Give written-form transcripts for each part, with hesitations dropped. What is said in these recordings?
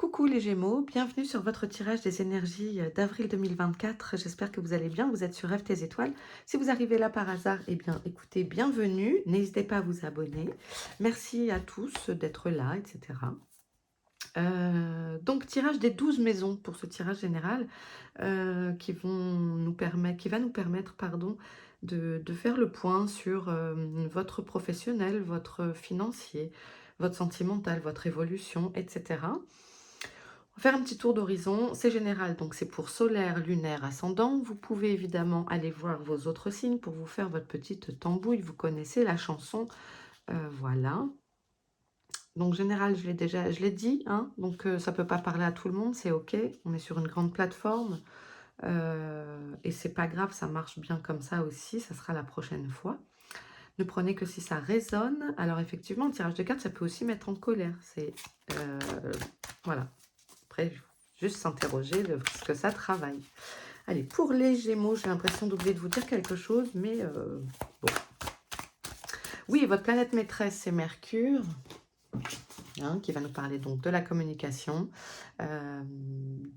Coucou les Gémeaux, bienvenue sur votre tirage des énergies d'avril 2024. J'espère que vous allez bien, vous êtes sur Rêve tes étoiles. Si vous arrivez là par hasard, eh bien écoutez, bienvenue. N'hésitez pas à vous abonner. Merci à tous d'être là, etc. Donc tirage des 12 maisons pour ce tirage général qui va nous permettre de faire le point sur votre professionnel, votre financier, votre sentimental, votre évolution, etc. On va faire un petit tour d'horizon, c'est général, donc c'est pour solaire, lunaire, ascendant. Vous pouvez évidemment aller voir vos autres signes pour vous faire votre petite tambouille. Vous connaissez la chanson, voilà. Donc général, je l'ai dit, hein, donc ça peut pas parler à tout le monde, c'est ok. On est sur une grande plateforme et c'est pas grave, ça marche bien comme ça aussi. Ça sera la prochaine fois. Ne prenez que si ça résonne. Alors effectivement, le tirage de cartes, ça peut aussi mettre en colère. C'est voilà. Après, juste s'interroger de ce que ça travaille. Allez, pour les Gémeaux, j'ai l'impression d'oublier de vous dire quelque chose, mais bon. Oui, votre planète maîtresse, c'est Mercure, hein, qui va nous parler donc de la communication,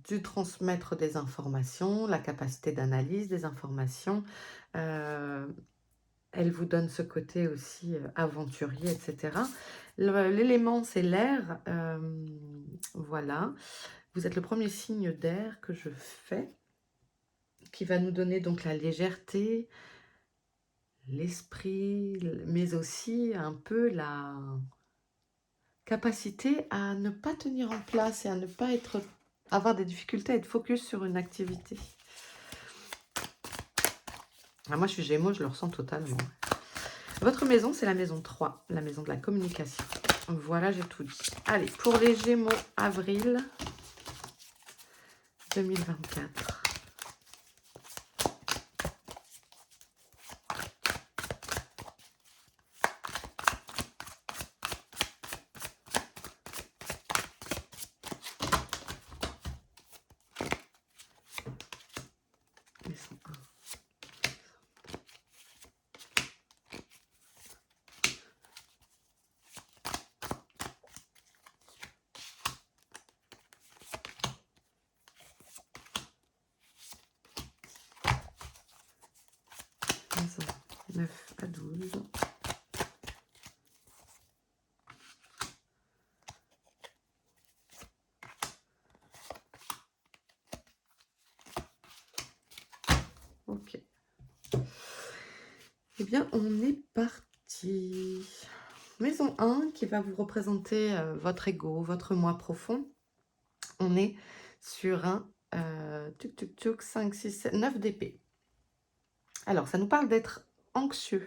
du transmettre des informations, la capacité d'analyse des informations. Elle vous donne ce côté aussi aventurier, etc. L'élément, c'est l'air. Voilà. Vous êtes le premier signe d'air que je fais, qui va nous donner donc la légèreté, l'esprit, mais aussi un peu la capacité à ne pas tenir en place et à ne pas avoir des difficultés à être focus sur une activité. Ah, moi, je suis Gémeaux, je le ressens totalement. Votre maison, c'est la maison 3, la maison de la communication. Voilà, j'ai tout dit. Allez, pour les Gémeaux, avril 2024. Maison 1. Maison 9 à 12. Ok. Eh bien, on est parti. Maison 1 qui va vous représenter votre ego, votre moi profond. On est sur un 5, 6, 7, 9 d'épée. Alors, ça nous parle d'être anxieux,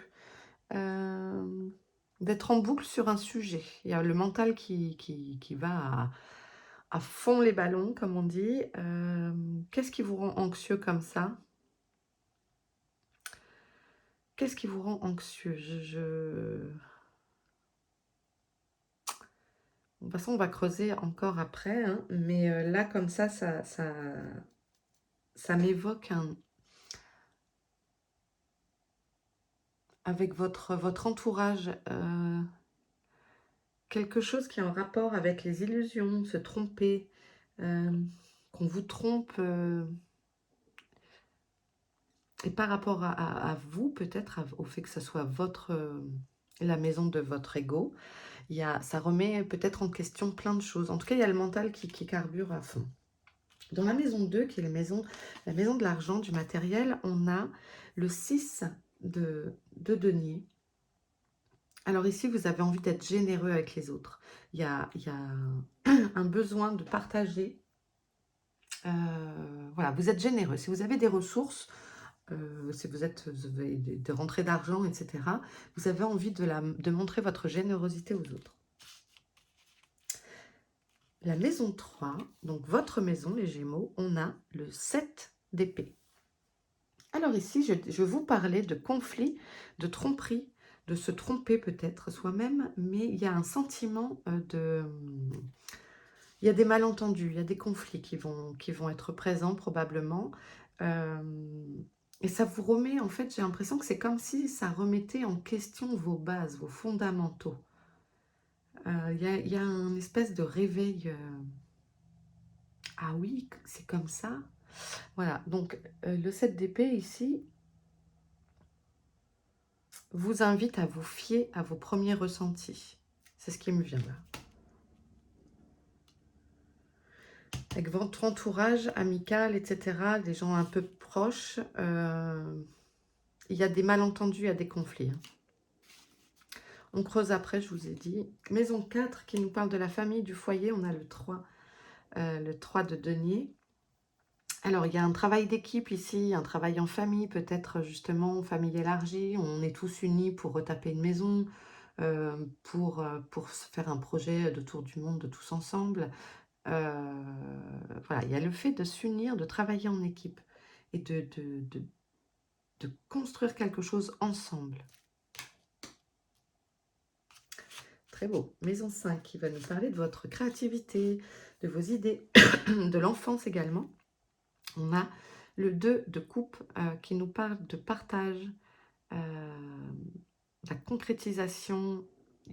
d'être en boucle sur un sujet. Il y a le mental qui va à fond les ballons, comme on dit. Qu'est-ce qui vous rend anxieux comme ça? Qu'est-ce qui vous rend anxieux? De toute façon, on va creuser encore après, hein, mais là, comme ça m'évoque avec votre entourage, quelque chose qui est en rapport avec les illusions, se tromper, qu'on vous trompe, et par rapport à vous, peut-être, au fait que ce soit la maison de votre ego, ça remet peut-être en question plein de choses. En tout cas, il y a le mental qui carbure à fond. Dans la maison 2, qui est la maison de l'argent, du matériel, on a le 6 de denier. Alors ici, vous avez envie d'être généreux avec les autres. Il y a un besoin de partager. Voilà, vous êtes généreux. Si vous avez des ressources, si vous avez des rentrées d'argent, etc., vous avez envie de montrer votre générosité aux autres. La maison 3, donc votre maison, les Gémeaux, on a le 7 d'épée. Alors ici, je vous parlais de conflit, de tromperie, de se tromper peut-être soi-même, mais il y a un sentiment il y a des malentendus, il y a des conflits qui vont être présents probablement. Et ça vous remet, en fait, j'ai l'impression que c'est comme si ça remettait en question vos bases, vos fondamentaux. Il y a une espèce de réveil Ah oui, c'est comme ça. Voilà, donc le 7 d'épée ici vous invite à vous fier à vos premiers ressentis. C'est ce qui me vient là. Avec votre entourage amical, etc., des gens un peu proches, il y a des malentendus, il y a des conflits. Hein. On creuse après, je vous ai dit. Maison 4 qui nous parle de la famille, du foyer, on a le 3 de denier. Alors, il y a un travail d'équipe ici, un travail en famille, peut-être justement famille élargie. On est tous unis pour retaper une maison, pour se faire un projet de tour du monde de tous ensemble. Voilà, il y a le fait de s'unir, de travailler en équipe et de construire quelque chose ensemble. Très beau. Maison 5 qui va nous parler de votre créativité, de vos idées, de l'enfance également. On a le 2 de coupe qui nous parle de partage, la concrétisation,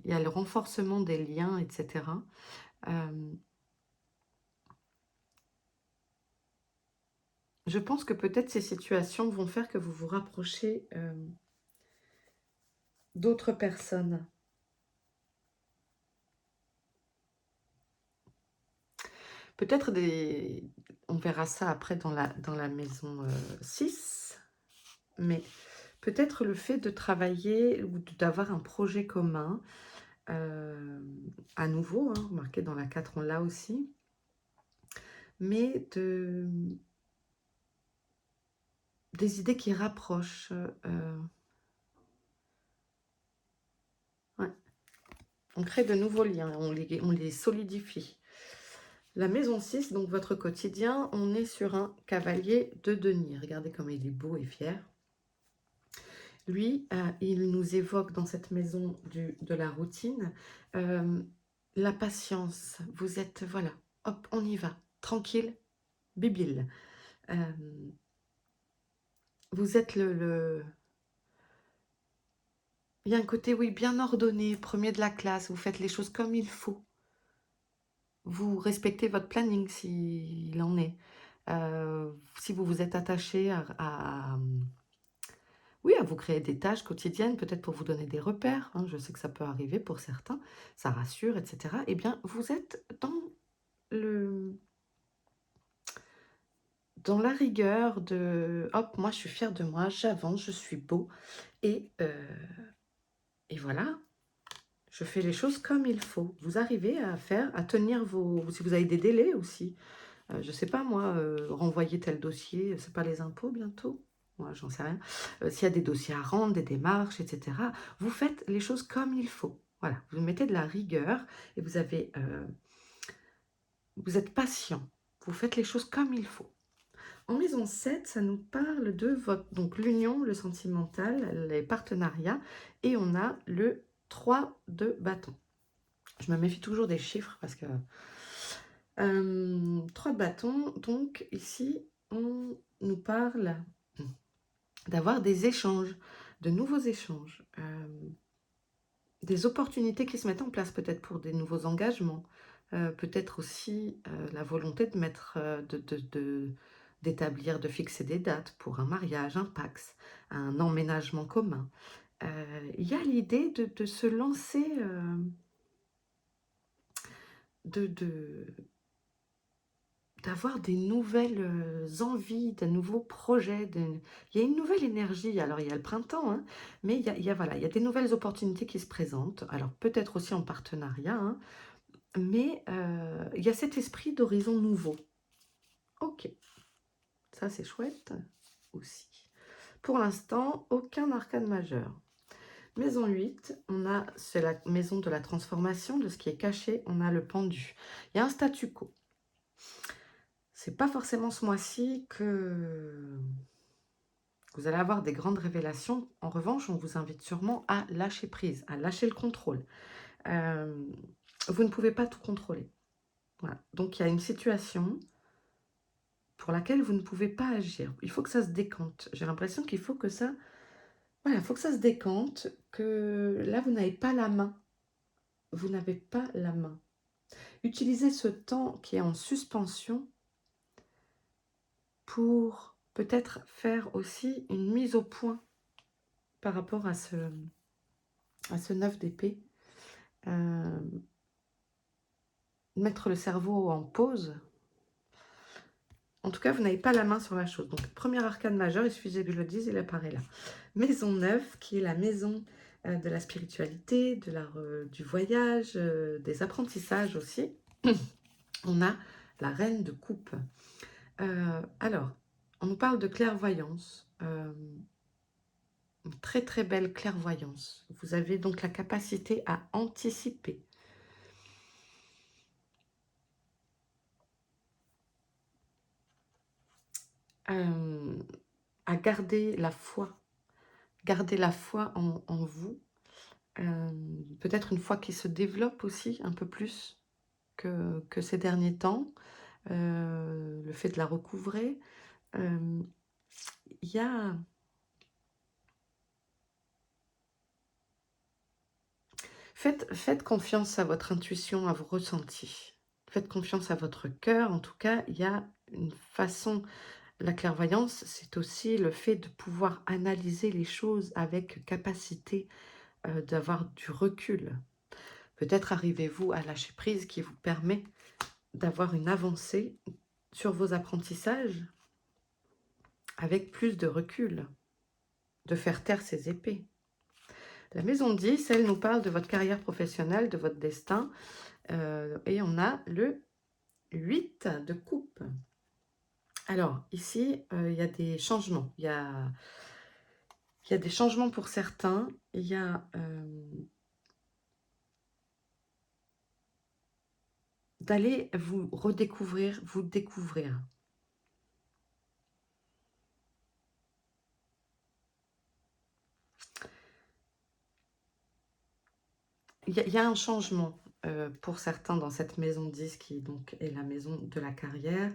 il y a le renforcement des liens, etc. Je pense que peut-être ces situations vont faire que vous vous rapprochez d'autres personnes. Peut-être des... On verra ça après dans la maison 6, mais peut-être le fait de travailler ou d'avoir un projet commun, à nouveau, hein, marqué dans la 4, on l'a aussi, mais des idées qui rapprochent. Ouais. On crée de nouveaux liens, on les solidifie. La maison 6, donc votre quotidien, on est sur un cavalier de denier. Regardez comme il est beau et fier. Lui, il nous évoque dans cette maison de la routine, la patience. Vous êtes, voilà, hop, on y va, tranquille, bibile. Vous êtes Il y a un côté, oui, bien ordonné, premier de la classe, vous faites les choses comme il faut. Vous respectez votre planning s'il en est. Si vous vous êtes attaché oui, à vous créer des tâches quotidiennes, peut-être pour vous donner des repères, hein, je sais que ça peut arriver pour certains, ça rassure, etc. Eh bien, vous êtes dans la rigueur de « hop, moi je suis fière de moi, j'avance, je suis beau et voilà, je fais les choses comme il faut ». Vous arrivez à tenir si vous avez des délais aussi, je ne sais pas moi, renvoyer tel dossier, c'est pas les impôts bientôt? Moi, j'en sais rien. S'il y a des dossiers à rendre, des démarches, etc., vous faites les choses comme il faut. Voilà, vous mettez de la rigueur et vous êtes patient. Vous faites les choses comme il faut. En maison 7, ça nous parle de donc l'union, le sentimental, les partenariats, et on a le 3 de bâton. Je me méfie toujours des chiffres parce que 3 de bâton, donc ici, on nous parle d'avoir des échanges, de nouveaux échanges, des opportunités qui se mettent en place, peut-être pour des nouveaux engagements, peut-être aussi la volonté de mettre, d'établir, de fixer des dates pour un mariage, un PAX, un emménagement commun. Il y a l'idée de se lancer, d'avoir des nouvelles envies, de nouveaux projets. Il y a une nouvelle énergie. Alors, il y a le printemps, hein, mais voilà, il y a des nouvelles opportunités qui se présentent. Alors, peut-être aussi en partenariat, hein, mais il y a cet esprit d'horizon nouveau. Ok, ça c'est chouette aussi. Pour l'instant, aucun arcane majeur. Maison 8, c'est la maison de la transformation, de ce qui est caché. On a le pendu. Il y a un statu quo. C'est pas forcément ce mois-ci que vous allez avoir des grandes révélations. En revanche, on vous invite sûrement à lâcher prise, à lâcher le contrôle. Vous ne pouvez pas tout contrôler. Voilà. Donc, il y a une situation pour laquelle vous ne pouvez pas agir. Il faut que ça se décante. J'ai l'impression qu'il faut que ça... Voilà, il faut que ça se décante, que là, vous n'avez pas la main. Vous n'avez pas la main. Utilisez ce temps qui est en suspension pour peut-être faire aussi une mise au point par rapport à ce 9 d'épée. Mettre le cerveau en pause. En tout cas, vous n'avez pas la main sur la chose. Donc, premier arcane majeur, il suffisait que je le dise, il apparaît là. Maison 9, qui est la maison de la spiritualité, du voyage, des apprentissages aussi. On a la reine de coupe. Alors, on nous parle de clairvoyance. Une très très belle clairvoyance. Vous avez donc la capacité à anticiper. À garder la foi. Garder la foi en vous. Peut-être une foi qui se développe aussi un peu plus que ces derniers temps. Le fait de la recouvrer. Il y a... Faites confiance à votre intuition, à vos ressentis. Faites confiance à votre cœur. En tout cas, il y a une façon... La clairvoyance, c'est aussi le fait de pouvoir analyser les choses avec capacité d'avoir du recul. Peut-être arrivez-vous à lâcher prise qui vous permet d'avoir une avancée sur vos apprentissages avec plus de recul, de faire taire ces épées. La maison 10, elle nous parle de votre carrière professionnelle, de votre destin, et on a le 8 de coupe. Alors, ici, il y a des changements. Il y a des changements pour certains. Il y a d'aller vous redécouvrir, vous découvrir. Il y a un changement pour certains dans cette maison 10 qui donc est la maison de la carrière,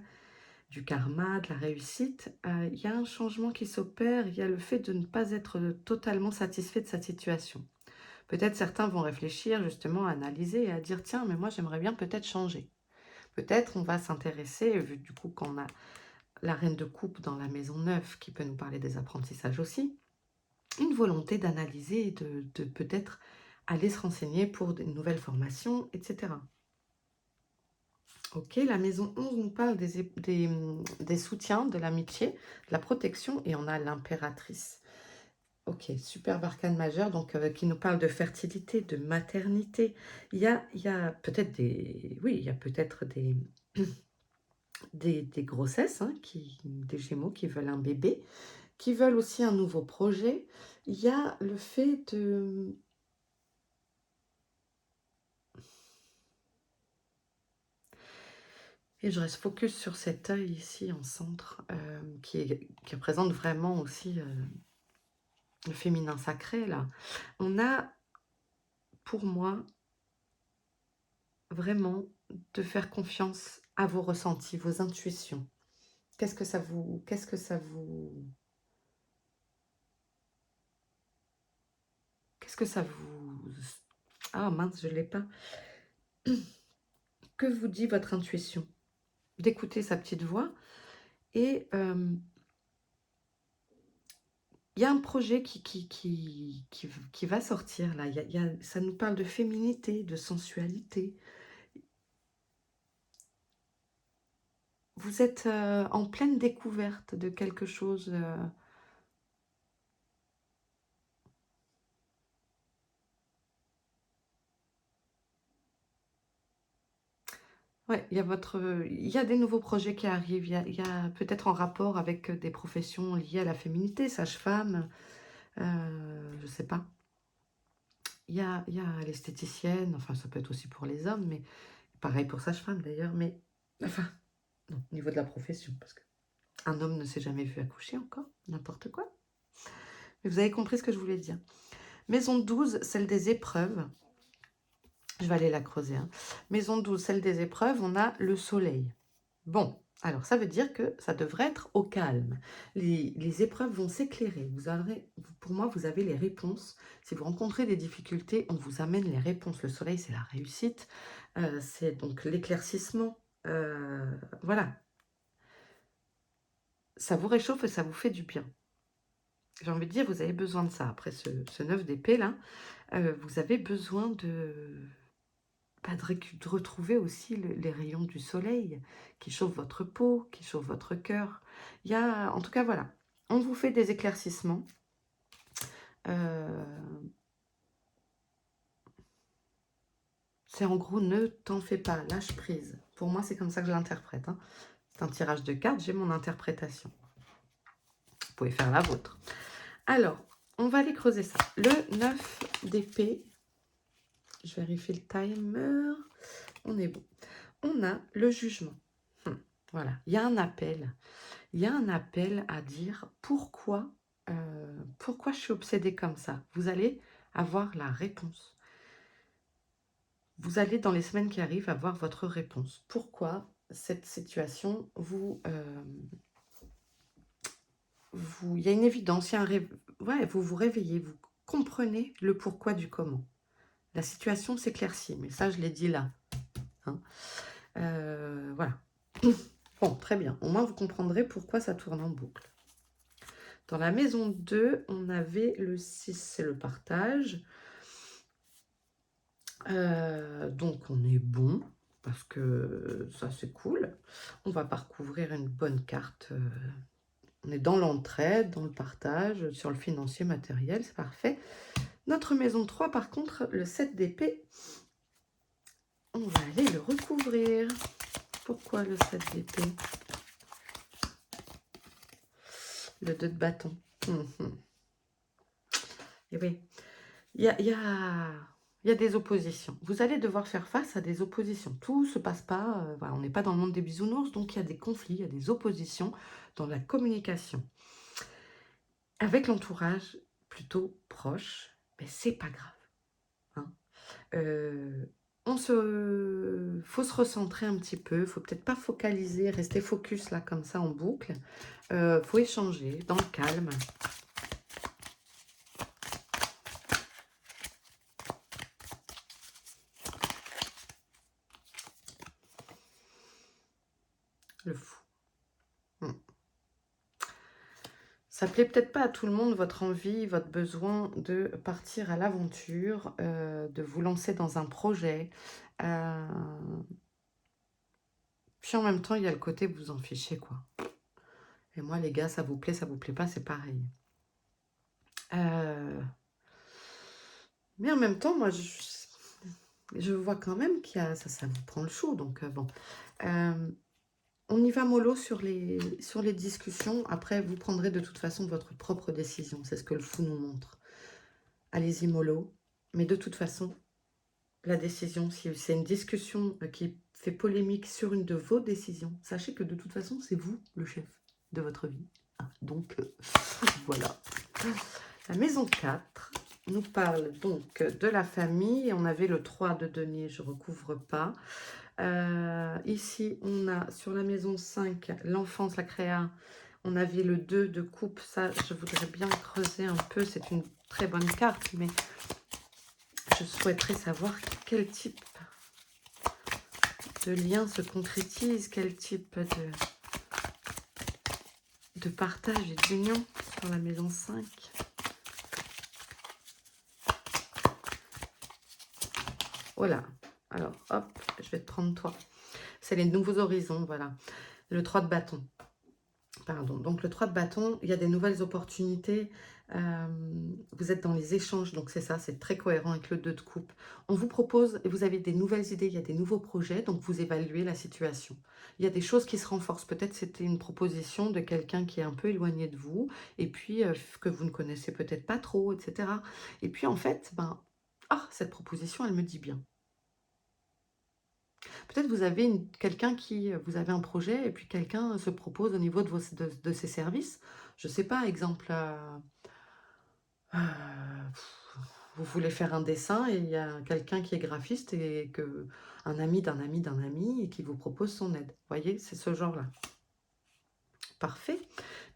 du karma, de la réussite. Il y a un changement qui s'opère, il y a le fait de ne pas être totalement satisfait de sa situation. Peut-être certains vont réfléchir justement à analyser et à dire tiens mais moi j'aimerais bien peut-être changer. Peut-être on va s'intéresser, vu du coup qu'on a la reine de coupe dans la maison 9 qui peut nous parler des apprentissages aussi, une volonté d'analyser et de peut-être aller se renseigner pour de nouvelles formations, etc. Ok, la maison 11 nous parle des soutiens, de l'amitié, de la protection, et on a l'impératrice. Ok, super arcane majeur, donc qui nous parle de fertilité, de maternité. Il y a peut-être des... Oui, il y a peut-être des grossesses, hein, des gémeaux qui veulent un bébé, qui veulent aussi un nouveau projet. Il y a le fait de... Et je reste focus sur cet œil ici en centre, qui représente vraiment aussi le féminin sacré, là. On a, pour moi, vraiment de faire confiance à vos ressentis, vos intuitions. Qu'est-ce que ça vous... Qu'est-ce que ça vous... Qu'est-ce que ça vous... Ah mince, je ne l'ai pas. Que vous dit votre intuition? D'écouter sa petite voix. Et il y a un projet qui va sortir là. Ça nous parle de féminité, de sensualité. Vous êtes en pleine découverte de quelque chose. Ouais, il y a des nouveaux projets qui arrivent. Il y a peut-être en rapport avec des professions liées à la féminité, sage-femme, je ne sais pas. Il y a l'esthéticienne, enfin ça peut être aussi pour les hommes, mais pareil pour sage-femme d'ailleurs, mais enfin, non, au niveau de la profession, parce qu'un homme ne s'est jamais vu accoucher encore, n'importe quoi. Mais vous avez compris ce que je voulais dire. Maison 12, celle des épreuves. Je vais aller la creuser. Hein. Maison 12, celle des épreuves, on a le soleil. Bon, alors ça veut dire que ça devrait être au calme. Les épreuves vont s'éclairer. Pour moi, vous avez les réponses. Si vous rencontrez des difficultés, on vous amène les réponses. Le soleil, c'est la réussite. C'est donc l'éclaircissement. Voilà. ça vous réchauffe et ça vous fait du bien. J'ai envie de dire, vous avez besoin de ça. Après ce 9 d'épée là, vous avez besoin bah, de retrouver aussi les rayons du soleil qui chauffent votre peau, qui chauffent votre cœur. Il y a, en tout cas, voilà, on vous fait des éclaircissements. C'est en gros, ne t'en fais pas, lâche prise. Pour moi, c'est comme ça que je l'interprète, hein. C'est un tirage de cartes, j'ai mon interprétation. Vous pouvez faire la vôtre. Alors, on va aller creuser ça. Le 9 d'épée, je vérifie le timer, on est bon. On a le jugement. Voilà, il y a un appel. Il y a un appel à dire pourquoi je suis obsédée comme ça. Vous allez avoir la réponse. Vous allez, dans les semaines qui arrivent, avoir votre réponse. Pourquoi cette situation il y a une évidence, il y a ouais, vous vous réveillez, vous comprenez le pourquoi du comment. La situation s'éclaircit, mais ça, je l'ai dit là. Hein. Voilà. Bon, très bien. Au moins, vous comprendrez pourquoi ça tourne en boucle. Dans la maison 2, on avait le 6, c'est le partage. Donc, on est bon, parce que ça, c'est cool. On va parcourir une bonne carte. On est dans l'entraide, dans le partage, sur le financier matériel, c'est parfait. Notre maison 3, par contre, le 7 d'épée, on va aller le recouvrir. Pourquoi le 7 d'épée? Le 2 de bâton. Et oui, il y a des oppositions. Vous allez devoir faire face à des oppositions. Tout ne se passe pas, voilà, on n'est pas dans le monde des bisounours, donc il y a des conflits, il y a des oppositions dans la communication. Avec l'entourage plutôt proche, mais c'est pas grave. Hein. Faut se recentrer un petit peu, faut peut-être pas focaliser, rester focus là comme ça en boucle. Faut échanger dans le calme. Le fou. Ça plaît peut-être pas à tout le monde, votre envie, votre besoin de partir à l'aventure, de vous lancer dans un projet. Puis en même temps, il y a le côté vous en fichez, quoi. Et moi, les gars, ça vous plaît pas, c'est pareil. Mais en même temps, moi, je vois quand même qu'il y a... Ça vous prend le chaud, donc bon. On y va mollo sur les discussions. Après, vous prendrez de toute façon votre propre décision. C'est ce que le fou nous montre. Allez-y mollo. Mais de toute façon, la décision, si c'est une discussion qui fait polémique sur une de vos décisions, sachez que de toute façon, c'est vous le chef de votre vie. Ah, donc, voilà. La maison 4 nous parle donc de la famille. On avait le 3 de denier, je ne recouvre pas. Ici, on a sur la maison 5, l'enfance, la créa. On avait le 2 de coupe. Ça, je voudrais bien creuser un peu. C'est une très bonne carte, mais je souhaiterais savoir quel type de lien se concrétise, quel type de partage et d'union sur la maison 5. Voilà. Alors, hop, je vais te prendre toi. C'est les nouveaux horizons, voilà. Le 3 de bâton. Pardon. Donc, le 3 de bâton, il y a des nouvelles opportunités. Vous êtes dans les échanges, donc c'est ça, c'est très cohérent avec le 2 de coupe. On vous propose, et vous avez des nouvelles idées, il y a des nouveaux projets, donc vous évaluez la situation. Il y a des choses qui se renforcent. Peut-être c'était une proposition de quelqu'un qui est un peu éloigné de vous, et puis que vous ne connaissez peut-être pas trop, etc. Et puis en fait, cette proposition, elle me dit bien. Peut-être vous avez quelqu'un qui, vous avez un projet et puis quelqu'un se propose au niveau de ses services. Je ne sais pas, exemple, vous voulez faire un dessin et il y a quelqu'un qui est graphiste et un ami d'un ami d'un ami et qui vous propose son aide. Vous voyez, c'est ce genre-là. Parfait.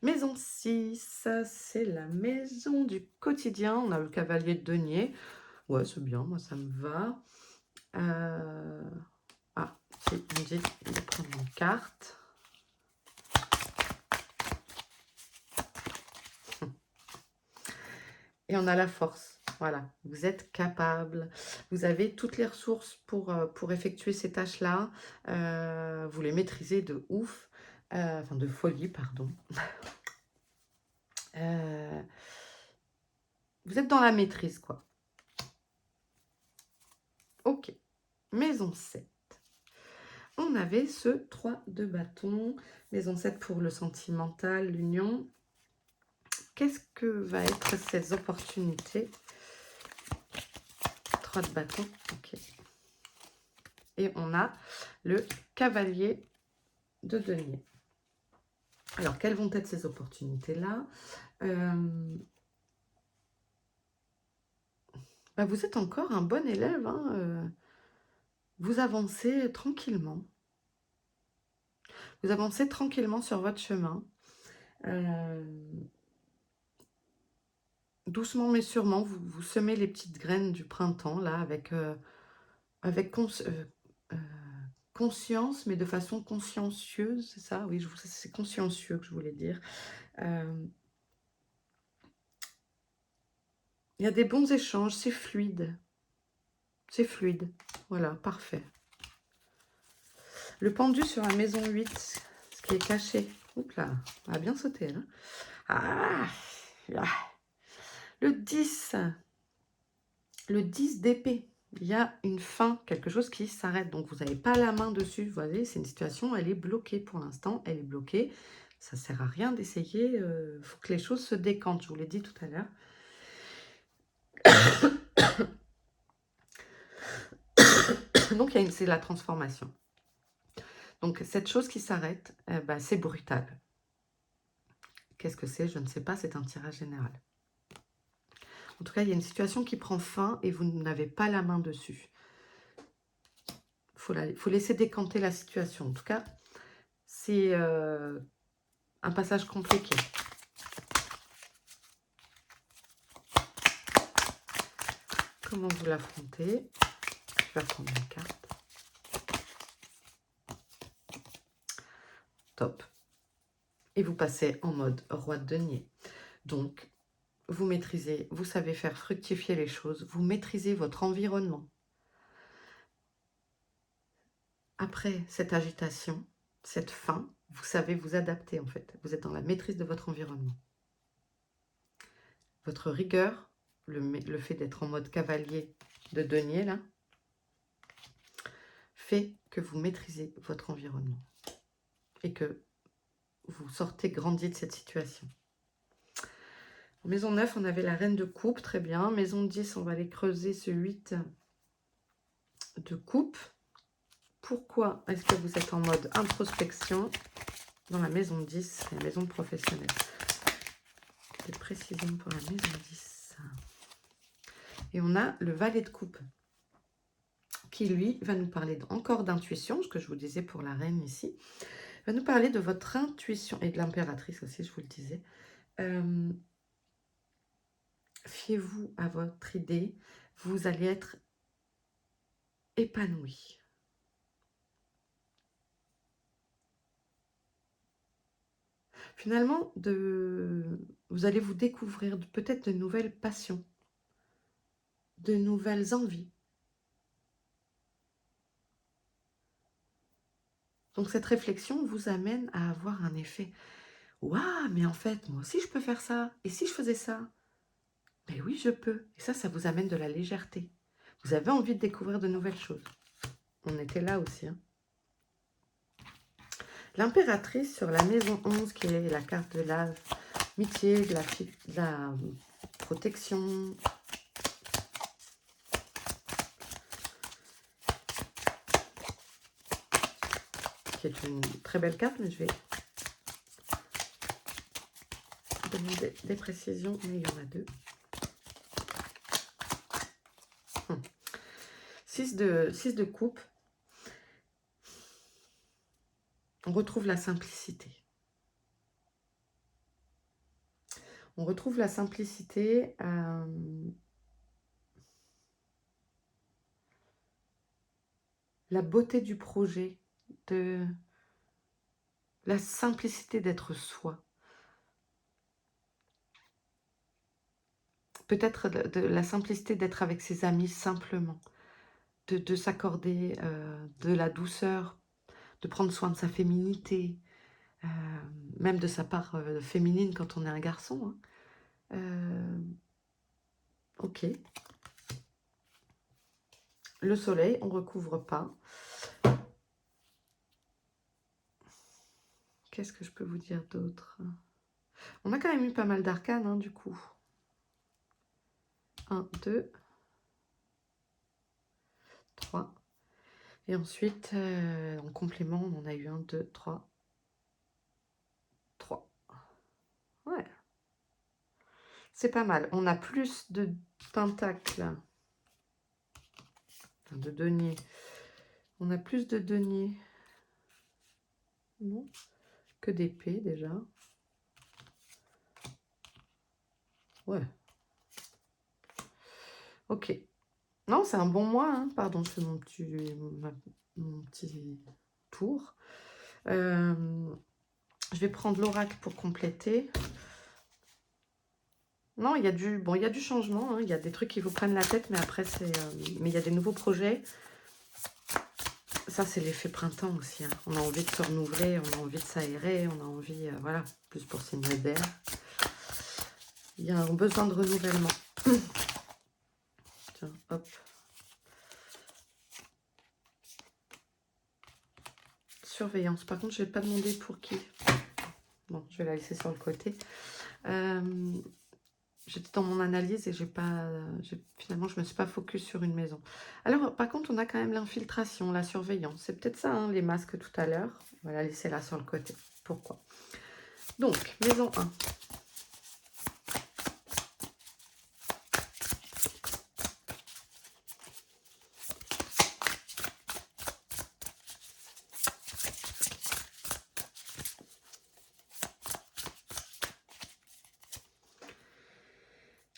Maison 6, c'est la maison du quotidien. On a le cavalier de denier. Ouais, c'est bien, moi ça me va. Si, on me dit de prendre une carte. Et on a la force. Voilà, vous êtes capable. Vous avez toutes les ressources pour effectuer ces tâches-là. Vous les maîtrisez de ouf. Enfin, de folie, pardon. Euh, vous êtes dans la maîtrise, quoi. Ok. Maison 7. On avait ce 3 de bâton. Maison 7 pour le sentimental, l'union. Qu'est-ce que va être ces opportunités? 3 de bâton. Ok. Et on a le cavalier de denier. Alors, quelles vont être ces opportunités-là? Bah, vous êtes encore un bon élève, hein, vous avancez tranquillement. Vous avancez tranquillement sur votre chemin. Doucement mais sûrement, vous semez les petites graines du printemps, là, avec conscience, mais de façon consciencieuse, c'est ça? Oui, c'est consciencieux que je voulais dire. Il y a des bons échanges, c'est fluide. C'est fluide. Voilà, parfait. Le pendu sur la maison 8, ce qui est caché. Oups là, on a bien sauté là. Ah, ah. Le 10. Le 10 d'épée. Il y a une fin, quelque chose qui s'arrête. Donc, vous n'avez pas la main dessus. Vous voyez, c'est une situation, elle est bloquée pour l'instant. Elle est bloquée. Ça ne sert à rien d'essayer. Il faut que les choses se décantent. Je vous l'ai dit tout à l'heure. Donc, c'est la transformation. Donc, cette chose qui s'arrête, c'est brutal. Qu'est-ce que c'est? Je ne sais pas. C'est un tirage général. En tout cas, il y a une situation qui prend fin et vous n'avez pas la main dessus. Il faut laisser décanter la situation. En tout cas, c'est un passage compliqué. Comment vous l'affrontez? Je vais prendre une carte. Top. Et vous passez en mode roi de denier. Donc, vous maîtrisez, vous savez faire fructifier les choses, vous maîtrisez votre environnement. Après cette agitation, cette faim, vous savez vous adapter en fait. Vous êtes dans la maîtrise de votre environnement. Votre rigueur, le fait d'être en mode cavalier de denier là, fait que vous maîtrisez votre environnement et que vous sortez grandi de cette situation. En maison 9, on avait la reine de coupe, très bien. Maison 10, on va aller creuser ce 8 de coupe. Pourquoi est-ce que vous êtes en mode introspection dans la maison 10, la maison professionnelle? Des précisions pour la maison 10. Et on a le valet de coupe qui, lui, va nous parler encore d'intuition, ce que je vous disais pour la reine ici. Va nous parler de votre intuition et de l'impératrice aussi, je vous le disais. Fiez-vous à votre idée, vous allez être épanoui. Finalement, vous allez vous découvrir peut-être de nouvelles passions, de nouvelles envies. Donc cette réflexion vous amène à avoir un effet « Waouh, mais en fait, moi aussi je peux faire ça. Et si je faisais ça ?» Mais oui, je peux. Et ça vous amène de la légèreté. Vous avez envie de découvrir de nouvelles choses. On était là aussi. Hein. L'impératrice sur la maison 11, qui est la carte de l'amitié, de la protection. Qui est une très belle carte, mais je vais demander des précisions, mais il y en a deux. 6 de coupe. On retrouve la simplicité. On retrouve la simplicité. La beauté du projet, de la simplicité d'être soi. peut-être de la simplicité d'être avec ses amis simplement, de s'accorder, de la douceur, de prendre soin de sa féminité, même de sa part, féminine quand on est un garçon, hein. OK. Le soleil, on recouvre pas. Qu'est-ce que je peux vous dire d'autre? On a quand même eu pas mal d'arcanes, hein, du coup. 1, 2, 3. Et ensuite, en complément, on en a eu 1, 2, 3. 3. Ouais, c'est pas mal. On a plus de pentacles, enfin de deniers. On a plus de deniers, non, que d'épées déjà. Ouais. Ok. Non, c'est un bon mois, hein. Pardon, je fais mon petit tour. Je vais prendre l'oracle pour compléter. Non, il y a il y a du changement, hein. Il y a des trucs qui vous prennent la tête, mais après, mais il y a des nouveaux projets. Ça, c'est l'effet printemps aussi, hein. On a envie de se renouveler, on a envie de s'aérer, on a envie, voilà, plus pour signer d'air. Il y a un besoin de renouvellement. Tiens, hop. Surveillance. Par contre, je ne vais pas demander pour qui. Bon, je vais la laisser sur le côté. J'étais dans mon analyse et finalement, je ne me suis pas focus sur une maison. Alors, par contre, on a quand même l'infiltration, la surveillance. C'est peut-être ça, hein, les masques tout à l'heure. On va la laisser là sur le côté. Pourquoi? Donc, maison 1.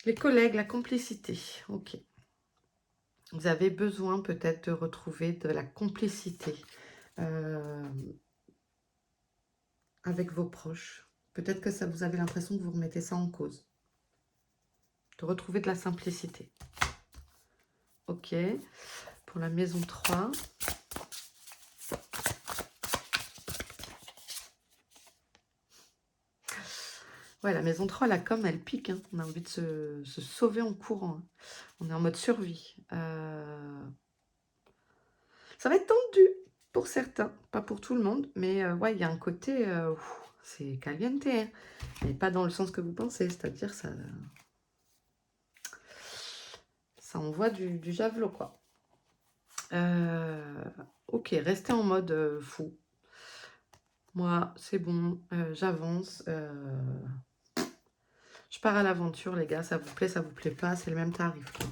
Les collègues, la complicité. Ok. Vous avez besoin peut-être de retrouver de la complicité avec vos proches. Peut-être que ça, vous avez l'impression que vous remettez ça en cause. De retrouver de la simplicité. Ok. Pour la maison 3. Ouais, la maison 3, la com, elle pique, hein. On a envie de se sauver en courant, hein. On est en mode survie. Ça va être tendu pour certains, pas pour tout le monde. Mais ouais, il y a un côté, c'est caliente, hein. Mais pas dans le sens que vous pensez. C'est-à-dire, ça envoie du javelot, quoi. Ok, restez en mode fou. Moi, c'est bon, j'avance. Je pars à l'aventure, les gars. Ça vous plaît pas, c'est le même tarif, quoi.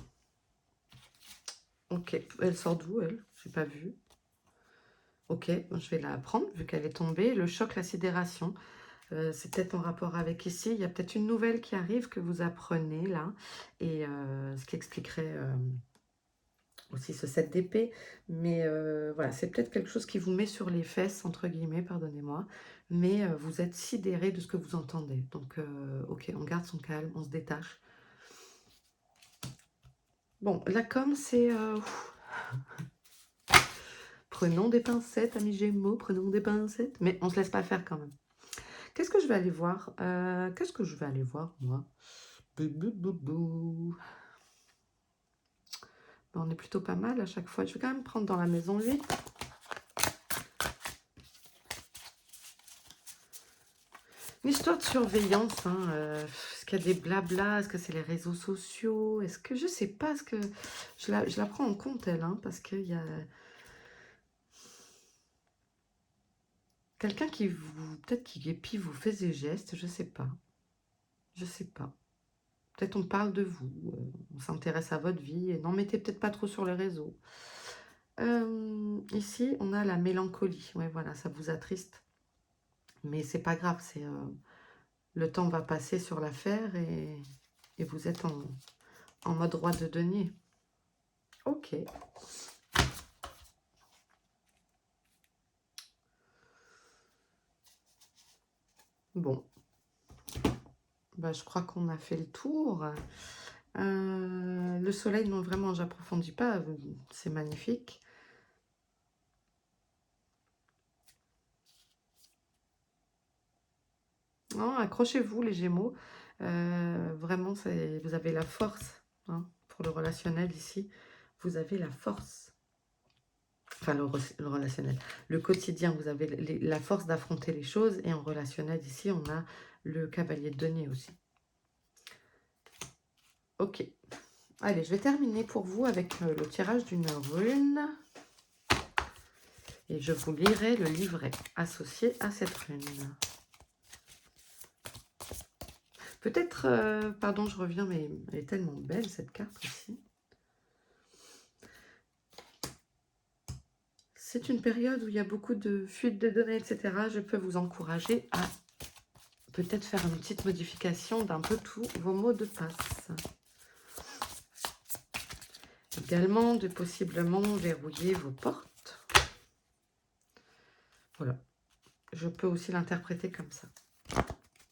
Ok, elle sort d'où, elle? J'ai pas vu. Ok, je vais la prendre, vu qu'elle est tombée. Le choc, la sidération, c'est peut-être en rapport avec ici. Il y a peut-être une nouvelle qui arrive que vous apprenez, là. Et ce qui expliquerait aussi ce 7 d'épée. Mais voilà, c'est peut-être quelque chose qui vous met sur les fesses, entre guillemets, pardonnez-moi. Mais vous êtes sidéré de ce que vous entendez. Donc, ok, on garde son calme, on se détache. Bon, la com, c'est... prenons des pincettes, amis Gémeaux, prenons des pincettes. Mais on ne se laisse pas faire quand même. Qu'est-ce que je vais aller voir? Qu'est-ce que je vais aller voir, moi? Bou. Ben, on est plutôt pas mal à chaque fois. Je vais quand même prendre dans la maison 8. Une histoire de surveillance, hein. Est-ce qu'il y a des blabla? Est-ce que c'est les réseaux sociaux? Est-ce que je sais pas? Est-ce que je la prends en compte, elle, hein, parce qu'il y a quelqu'un qui peut-être qui épie vous fait des gestes, je sais pas. Je sais pas. Peut-être on parle de vous, on s'intéresse à votre vie, et n'en mettez peut-être pas trop sur les réseaux. Ici, on a la mélancolie. Ouais, voilà, ça vous attriste. Mais c'est pas grave, le temps va passer sur l'affaire et vous êtes en mode roi de denier. Ok. Bon. Bah, je crois qu'on a fait le tour. Le soleil, non, vraiment, j'approfondis pas. C'est magnifique. Non, accrochez-vous, les Gémeaux. Vraiment, vous avez la force, hein, pour le relationnel ici. Vous avez la force. Enfin, le relationnel. Le quotidien, vous avez la force d'affronter les choses. Et en relationnel, ici, on a le cavalier de denier aussi. Ok. Allez, je vais terminer pour vous avec le tirage d'une rune. Et je vous lirai le livret associé à cette rune. Peut-être, pardon, je reviens, mais elle est tellement belle, cette carte aussi. C'est une période où il y a beaucoup de fuites de données, etc. Je peux vous encourager à peut-être faire une petite modification d'un peu tous vos mots de passe. Également, de possiblement verrouiller vos portes. Voilà. Je peux aussi l'interpréter comme ça.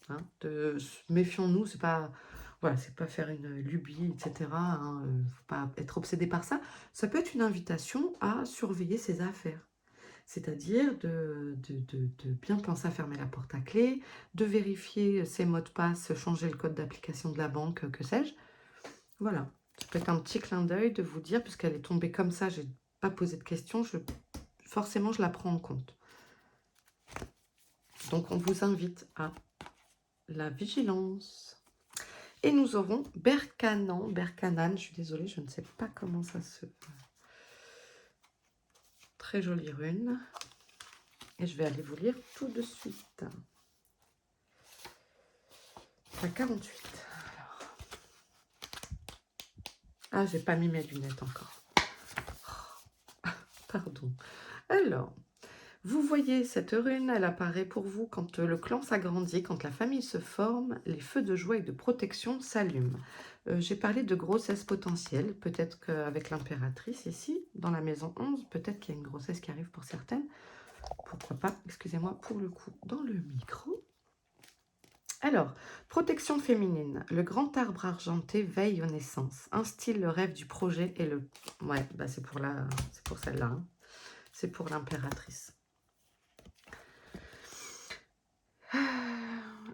Hein, méfions-nous, c'est pas... Voilà, c'est pas faire une lubie, etc. Hein, faut pas être obsédé par ça. Ça peut être une invitation à surveiller ses affaires. C'est-à-dire de bien penser à fermer la porte à clé, de vérifier ses mots de passe, changer le code d'application de la banque, que sais-je. Voilà, ça peut être un petit clin d'œil de vous dire, puisqu'elle est tombée comme ça, j'ai pas posé de questions, forcément je la prends en compte. Donc on vous invite à la vigilance. Et nous aurons Berkanan, je suis désolée, je ne sais pas comment ça se... Très jolie rune. Et je vais aller vous lire tout de suite. La 48. Alors. Ah, j'ai pas mis mes lunettes encore. Oh, pardon. Alors, vous voyez cette rune, elle apparaît pour vous quand le clan s'agrandit, quand la famille se forme, les feux de joie et de protection s'allument. J'ai parlé de grossesse potentielle, peut-être qu'avec l'impératrice ici, dans la maison 11, peut-être qu'il y a une grossesse qui arrive pour certaines. Pourquoi pas, excusez-moi pour le coup, dans le micro. Alors, protection féminine. Le grand arbre argenté veille aux naissances, instille le rêve du projet et le... Ouais, bah c'est pour celle-là. Hein. C'est pour l'impératrice.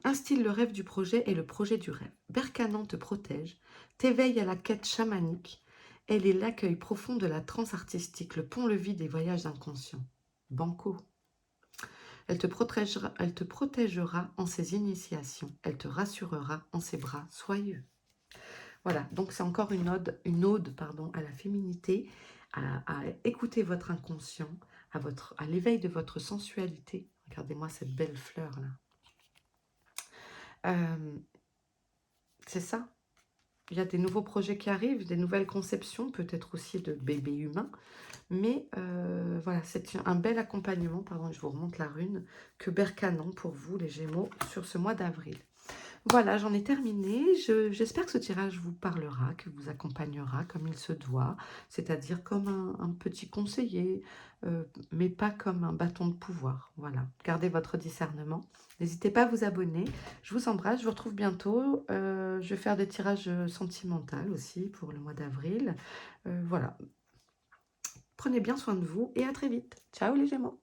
Instille le rêve du projet et le projet du rêve. Berkanan te protège, t'éveille à la quête chamanique. Elle est l'accueil profond de la transe artistique, le pont-levis des voyages inconscients. Banco. Elle te protégera en ses initiations. Elle te rassurera en ses bras soyeux. Voilà, donc c'est encore une ode à la féminité, à écouter votre inconscient, à l'éveil de votre sensualité. Regardez-moi cette belle fleur-là. C'est ça. Il y a des nouveaux projets qui arrivent, des nouvelles conceptions, peut-être aussi de bébés humains. Mais voilà, c'est un bel accompagnement, pardon, je vous remonte la rune, que Berkanan pour vous, les Gémeaux, sur ce mois d'avril. Voilà, j'en ai terminé. J'espère que ce tirage vous parlera, que vous accompagnera comme il se doit, c'est-à-dire comme un petit conseiller, mais pas comme un bâton de pouvoir. Voilà, gardez votre discernement. N'hésitez pas à vous abonner. Je vous embrasse, je vous retrouve bientôt. Je vais faire des tirages sentimentaux aussi pour le mois d'avril. Voilà, prenez bien soin de vous et à très vite. Ciao les Gémeaux.